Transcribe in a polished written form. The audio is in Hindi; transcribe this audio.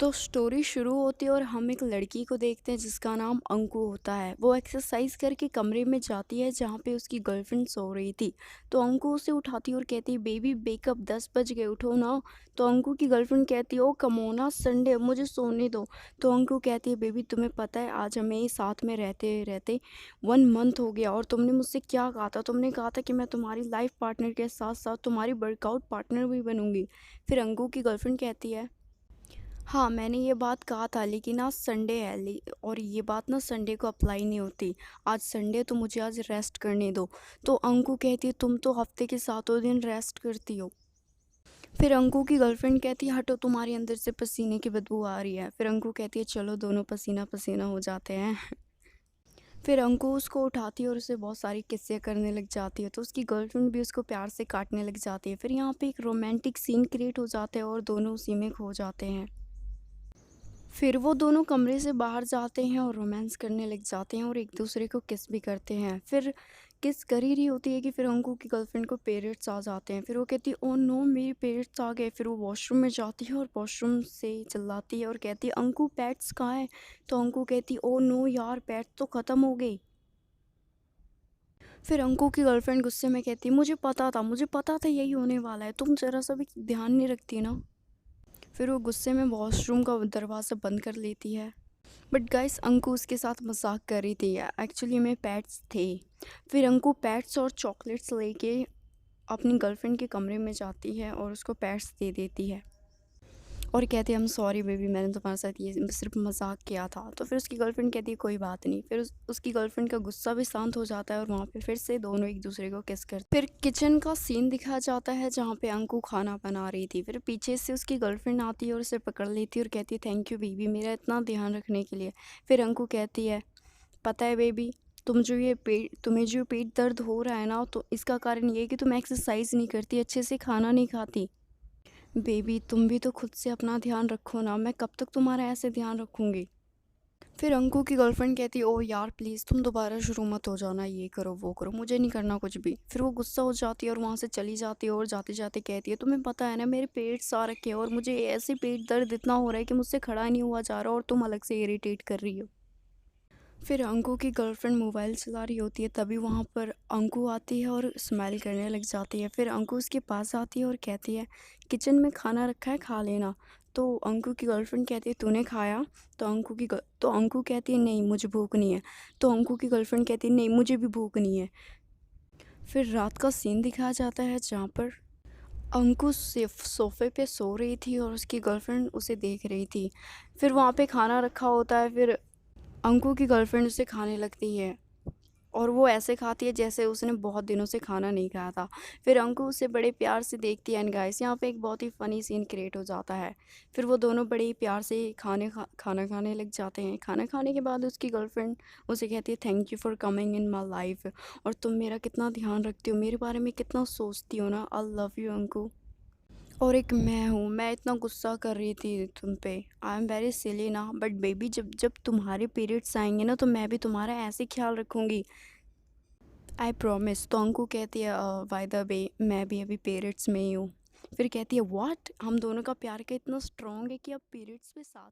तो स्टोरी शुरू होती है और हम एक लड़की को देखते हैं जिसका नाम अंकु होता है। वो एक्सरसाइज करके कमरे में जाती है जहाँ पे उसकी गर्लफ्रेंड सो रही थी। तो अंकु उसे उठाती है और कहती है बेबी वेकअप 10 बज गए उठो ना। तो अंकु की गर्लफ्रेंड कहती है ओ कमोना संडे मुझे सोने दो। तो अंकु कहती है बेबी तुम्हें पता है आज हमें साथ में रहते रहते 1 मंथ हो गया और तुमने मुझसे क्या कहा था, तुमने कहा था कि मैं तुम्हारी लाइफ पार्टनर के साथ साथ तुम्हारी वर्कआउट पार्टनर भी बनूंगी। फिर अंकु की गर्लफ्रेंड कहती है हाँ, मैंने ये बात कहा था लेकिन आज संडे है और ये बात ना संडे को अप्लाई नहीं होती। आज संडे तो मुझे आज रेस्ट करने दो। तो अंकु कहती है तुम तो हफ्ते के सातों दिन रेस्ट करती हो। फिर अंकु की गर्लफ्रेंड कहती है हटो तुम्हारे अंदर से पसीने की बदबू आ रही है। फिर अंकु कहती है चलो दोनों पसीना पसीना हो जाते हैं। फिर अंकु उसको उठाती है और उसे बहुत सारी किस्सें करने लग जाती है। तो उसकी गर्लफ्रेंड भी उसको प्यार से काटने लग जाती है। फिर यहाँ पे एक रोमांटिक सीन क्रिएट हो जाता है और दोनों उसी में खो जाते हैं। फिर वो दोनों कमरे से बाहर जाते हैं और रोमांस करने लग जाते हैं और एक दूसरे को किस भी करते हैं। फिर किस कर ही रही होती है कि फिर अंकु की गर्लफ्रेंड को पीरियड्स आ जाते हैं। फिर वो कहती है ओ नो मेरे पीरियड्स आ गए। फिर वो वॉशरूम में जाती है और वॉशरूम से चिल्लाती है और कहती है अंकु पैड्स कहाँ है। तो अंकु कहती है ओ नो यार पैड्स तो ख़त्म हो गई। फिर अंकु की गर्लफ्रेंड गुस्से में कहती है मुझे पता था यही होने वाला है, तुम ज़रा सा भी ध्यान नहीं रखती ना। फिर वो गुस्से में वॉशरूम का दरवाज़ा बंद कर लेती है। बट गाइस अंकु उसके साथ मजाक कर रही थी, एक्चुअली में पैट्स थे। फिर अंकु पैट्स और चॉकलेट्स लेके अपनी गर्लफ्रेंड के कमरे में जाती है और उसको पैट्स दे देती है और कहती है आई एम सॉरी बेबी मैंने तुम्हारे साथ ये सिर्फ मजाक किया था। तो फिर उसकी गर्लफ्रेंड कहती है कोई बात नहीं। फिर उसकी गर्लफ्रेंड का गुस्सा भी शांत हो जाता है और वहाँ पे फिर से दोनों एक दूसरे को किस करते। फिर किचन का सीन दिखाया जाता है जहाँ पे अंकु खाना बना रही थी। फिर पीछे से उसकी गर्लफ्रेंड आती है और उसे पकड़ लेती है और कहती है थैंक यू बेबी मेरा इतना ध्यान रखने के लिए। फिर अंकु कहती है पता है बेबी तुम्हें जो पेट दर्द हो रहा है ना तो इसका कारण ये है कि तुम एक्सरसाइज नहीं करती, अच्छे से खाना नहीं खाती। बेबी तुम भी तो खुद से अपना ध्यान रखो ना, मैं कब तक तुम्हारा ऐसे ध्यान रखूंगी। फिर अंकु की गर्लफ्रेंड कहती है ओ यार प्लीज़ तुम दोबारा शुरू मत हो जाना, ये करो वो करो, मुझे नहीं करना कुछ भी। फिर वो गुस्सा हो जाती है और वहाँ से चली जाती है और जाते जाते कहती है तुम्हें पता है ना मेरे पेट आ रखे हैं और मुझे ऐसे पेट दर्द इतना हो रहा है कि मुझसे खड़ा नहीं हुआ जा रहा और तुम अलग से इरिटेट कर रही हो। फिर अंकु की गर्लफ्रेंड मोबाइल चला रही होती है तभी वहाँ पर अंकु आती है और स्माइल करने लग जाती है। फिर अंकु उसके पास आती है और कहती है किचन में खाना रखा है खा लेना। तो अंकु की गर्लफ्रेंड कहती है तूने खाया। तो अंकु कहती है नहीं मुझे भूख नहीं है। तो अंकु की गर्लफ्रेंड कहती है नहीं मुझे भी भूख नहीं है। फिर रात का सीन दिखाया जाता है जहाँ पर अंकु सिर्फ सोफे पे सो रही थी और उसकी गर्लफ्रेंड उसे देख रही थी। फिर वहाँ पे खाना रखा होता है। फिर अंकु की गर्लफ्रेंड उसे खाने लगती है और वो ऐसे खाती है जैसे उसने बहुत दिनों से खाना नहीं खाया था। फिर अंकु उसे बड़े प्यार से देखती है एंड गाइस यहाँ पे एक बहुत ही फ़नी सीन क्रिएट हो जाता है। फिर वो दोनों बड़े ही प्यार से खाना खाने लग जाते हैं। खाना खाने के बाद उसकी गर्लफ्रेंड उसे कहती है thank you for coming in my life और तुम मेरा कितना ध्यान रखती हो, मेरे बारे में कितना सोचती हो ना, आई लव यू अंकु। और एक मैं हूँ, मैं इतना गुस्सा कर रही थी तुम पे, आई एम वेरी सिली ना, बट बेबी जब जब तुम्हारे पीरियड्स आएंगे ना तो मैं भी तुम्हारा ऐसे ख्याल रखूँगी, आई प्रॉमिस। तो अंकु कहती है बाय द वे मैं भी अभी पीरियड्स में ही हूँ। फिर कहती है व्हाट, हम दोनों का प्यार का इतना स्ट्रॉन्ग है कि अब पीरियड्स में साथ